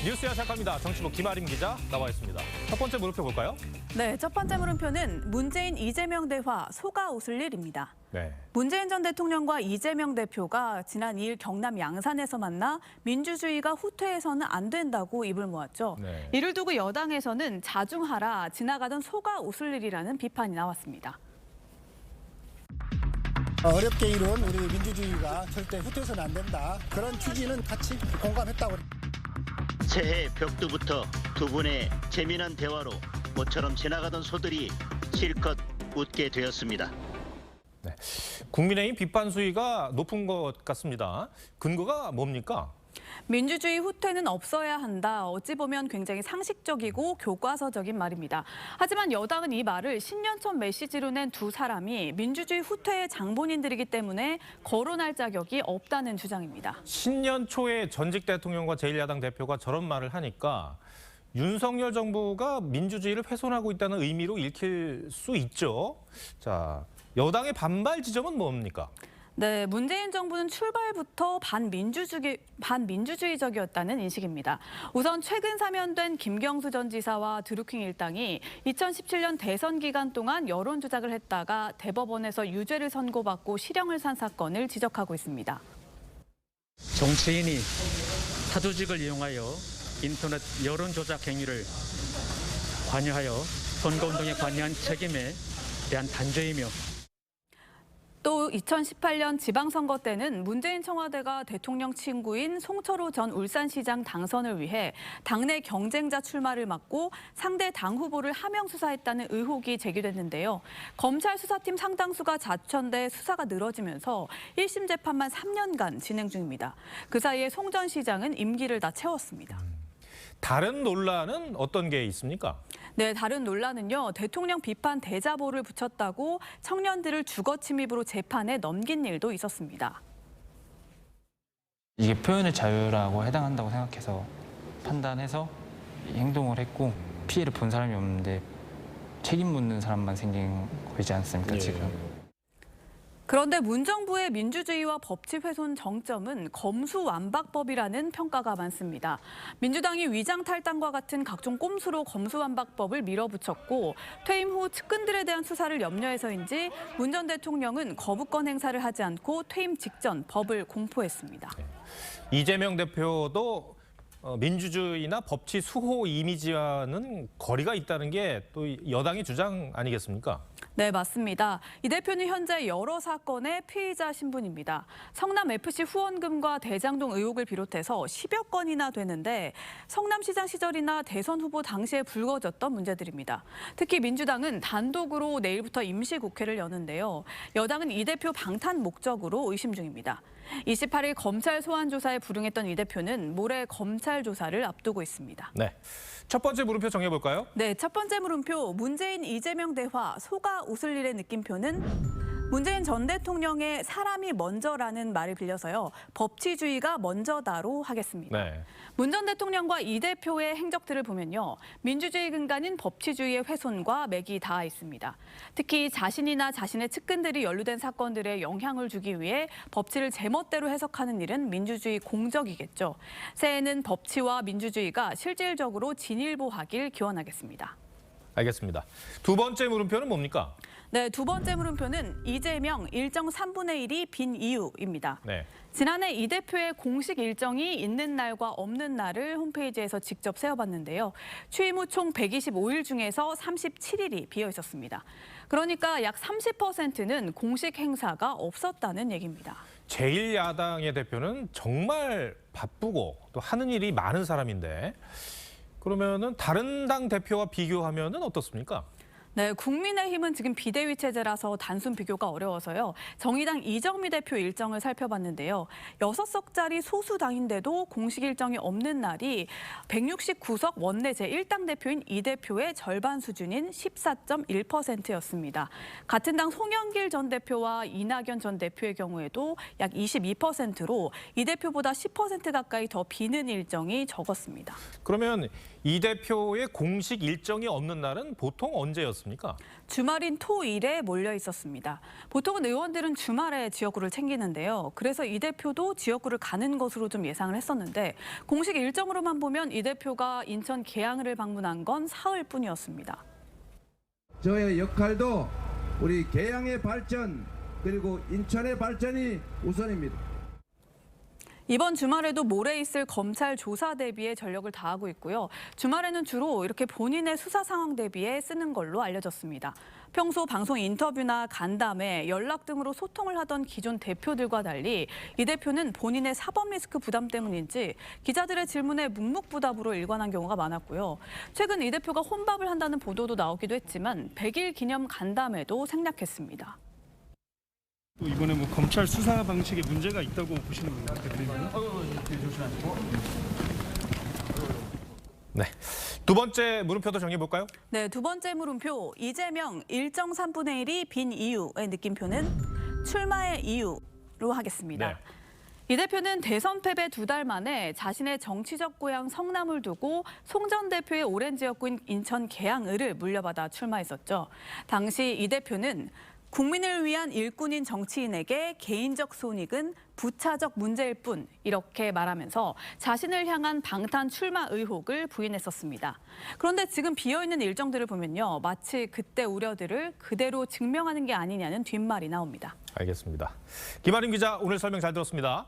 뉴스야 시작합니다. 정치부 김아림 기자 나와 있습니다. 첫 번째 물음표 볼까요? 네, 첫 번째 물음표는 문재인 이재명 대화 속아 웃을 일입니다. 네. 문재인 전 대통령과 이재명 대표가 지난 2일 경남 양산에서 만나 민주주의가 후퇴해서는 안 된다고 입을 모았죠. 네. 이를 두고 여당에서는 자중하라, 지나가던 속아 웃을 일이라는 비판이 나왔습니다. 어렵게 이룬 우리 민주주의가 절대 후퇴해서는 안 된다. 그런 취지는 같이 공감했다고. 새해 벽두부터 두 분의 재미난 대화로 모처럼 지나가던 소들이 실컷 웃게 되었습니다. 네. 국민의힘 비판 수위가 높은 것 같습니다. 근거가 뭡니까? 민주주의 후퇴는 없어야 한다. 어찌 보면 굉장히 상식적이고 교과서적인 말입니다. 하지만 여당은 이 말을 신년첫 메시지로 낸 두 사람이 민주주의 후퇴의 장본인들이기 때문에 거론할 자격이 없다는 주장입니다. 신년 초에 전직 대통령과 제1야당 대표가 저런 말을 하니까 윤석열 정부가 민주주의를 훼손하고 있다는 의미로 읽힐 수 있죠. 자, 여당의 반발 지점은 뭡니까? 네, 문재인 정부는 출발부터 반민주주의적이었다는 인식입니다. 우선 최근 사면된 김경수 전 지사와 드루킹 일당이 2017년 대선 기간 동안 여론 조작을 했다가 대법원에서 유죄를 선고받고 실형을 산 사건을 지적하고 있습니다. 정치인이 사조직을 이용하여 인터넷 여론 조작 행위를 관여하여 선거운동에 관여한 책임에 대한 단죄이며 또 2018년 지방선거 때는 문재인 청와대가 대통령 친구인 송철호 전 울산시장 당선을 위해 당내 경쟁자 출마를 막고 상대 당 후보를 하명 수사했다는 의혹이 제기됐는데요. 검찰 수사팀 상당수가 자천돼 수사가 늘어지면서 1심 재판만 3년간 진행 중입니다. 그 사이에 송 전 시장은 임기를 다 채웠습니다. 다른 논란은 어떤 게 있습니까? 네, 다른 논란은요. 대통령 비판 대자보를 붙였다고 청년들을 주거 침입으로 재판에 넘긴 일도 있었습니다. 이게 표현의 자유라고 해당한다고 생각해서 판단해서 행동을 했고 피해를 본 사람이 없는데 책임 묻는 사람만 생긴 거지 않습니까, 지금. 그런데 문정부의 민주주의와 법치 훼손 정점은 검수완박법이라는 평가가 많습니다. 민주당이 위장탈당과 같은 각종 꼼수로 검수완박법을 밀어붙였고 퇴임 후 측근들에 대한 수사를 염려해서인지 문 전 대통령은 거부권 행사를 하지 않고 퇴임 직전 법을 공포했습니다. 이재명 대표도 민주주의나 법치 수호 이미지와는 거리가 있다는 게 또 여당의 주장 아니겠습니까? 네, 맞습니다. 이 대표는 현재 여러 사건의 피의자 신분입니다. 성남FC 후원금과 대장동 의혹을 비롯해서 10여 건이나 되는데 성남시장 시절이나 대선 후보 당시에 불거졌던 문제들입니다. 특히 민주당은 단독으로 내일부터 임시국회를 여는데요. 여당은 이 대표 방탄 목적으로 의심 중입니다. 28일 검찰 소환 조사에 불응했던 이 대표는 모레 검찰 조사를 앞두고 있습니다. 네. 첫 번째 물음표 정해볼까요? 네, 첫 번째 물음표 문재인 이재명 대화 속아 웃을 일의 느낌표는 문재인 전 대통령의 사람이 먼저라는 말을 빌려서요. 법치주의가 먼저다로 하겠습니다. 네. 문 전 대통령과 이 대표의 행적들을 보면요. 민주주의 근간인 법치주의의 훼손과 맥이 닿아 있습니다. 특히 자신이나 자신의 측근들이 연루된 사건들에 영향을 주기 위해 법치를 제멋대로 해석하는 일은 민주주의 공적이겠죠. 새해에는 법치와 민주주의가 실질적으로 진일보하길 기원하겠습니다. 알겠습니다. 두 번째 물음표는 뭡니까? 네, 두 번째 물음표는 이재명 일정 3분의 1이 빈 이유입니다. 네. 지난해 이 대표의 공식 일정이 있는 날과 없는 날을 홈페이지에서 직접 세어봤는데요. 취임 후 총 125일 중에서 37일이 비어 있었습니다. 그러니까 약 30%는 공식 행사가 없었다는 얘기입니다. 제1야당의 대표는 정말 바쁘고 또 하는 일이 많은 사람인데 그러면은 다른 당 대표와 비교하면은 어떻습니까? 네, 국민의힘은 지금 비대위 체제라서 단순 비교가 어려워서요. 정의당 이정미 대표 일정을 살펴봤는데요. 6석짜리 소수당인데도 공식 일정이 없는 날이 169석 원내 제1당 대표인 이 대표의 절반 수준인 14.1%였습니다. 같은 당 송영길 전 대표와 이낙연 전 대표의 경우에도 약 22%로 이 대표보다 10% 가까이 더 비는 일정이 적었습니다. 그러면 이 대표의 공식 일정이 없는 날은 보통 언제였습니까? 몰렸습니까? 주말인 토일에 몰려 있었습니다. 보통은 의원들은 주말에 지역구를 챙기는데요. 그래서 이 대표도 지역구를 가는 것으로 좀 예상을 했었는데 공식 일정으로만 보면 이 대표가 인천 계양을을 방문한 건 사흘뿐이었습니다. 저의 역할도 우리 계양의 발전 그리고 인천의 발전이 우선입니다. 이번 주말에도 모레 있을 검찰 조사 대비에 전력을 다하고 있고요. 주말에는 주로 이렇게 본인의 수사 상황 대비에 쓰는 걸로 알려졌습니다. 평소 방송 인터뷰나 간담회, 연락 등으로 소통을 하던 기존 대표들과 달리 이 대표는 본인의 사법 리스크 부담 때문인지 기자들의 질문에 묵묵부답으로 일관한 경우가 많았고요. 최근 이 대표가 혼밥을 한다는 보도도 나오기도 했지만 100일 기념 간담회도 생략했습니다. 또 이번에 뭐 검찰 수사 방식에 문제가 있다고 보시는 건가요, 대표님? 네. 두 번째 물음표도 정리해 볼까요? 네, 두 번째 물음표. 이재명 일정 3분의 1이 빈 이유의 느낌표는 출마의 이유로 하겠습니다. 네. 이 대표는 대선 패배 2달 만에 자신의 정치적 고향 성남을 두고 송 전 대표의 오랜 지역구인 인천 계양을을 물려받아 출마했었죠. 당시 이 대표는 국민을 위한 일꾼인 정치인에게 개인적 손익은 부차적 문제일 뿐 이렇게 말하면서 자신을 향한 방탄 출마 의혹을 부인했었습니다. 그런데 지금 비어있는 일정들을 보면요. 마치 그때 우려들을 그대로 증명하는 게 아니냐는 뒷말이 나옵니다. 알겠습니다. 김아림 기자 오늘 설명 잘 들었습니다.